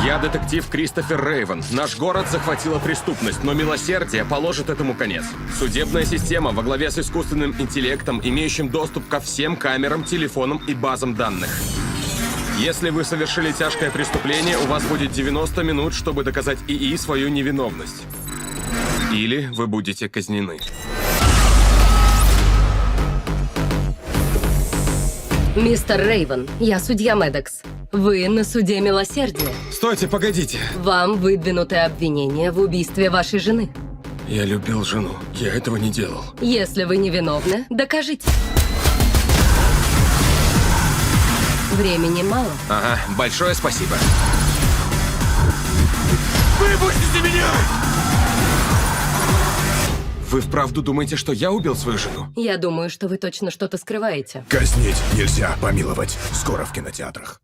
Я детектив Кристофер Рейвен. Наш город захватила преступность, но милосердие положит этому конец. Судебная система во главе с искусственным интеллектом, имеющим доступ ко всем камерам, телефонам и базам данных. Если вы совершили тяжкое преступление, у вас будет 90 минут, чтобы доказать ИИ свою невиновность. Или вы будете казнены. Мистер Рейвен, я судья Медекс. Вы на суде милосердия. Стойте, погодите. Вам выдвинуты обвинения в убийстве вашей жены. Я любил жену. Я этого не делал. Если вы невиновны, докажите. Времени мало. Ага, большое спасибо. Выпустите меня! Вы вправду думаете, что я убил свою жену? Я думаю, что вы точно что-то скрываете. Казнить нельзя, помиловать. Скоро в кинотеатрах.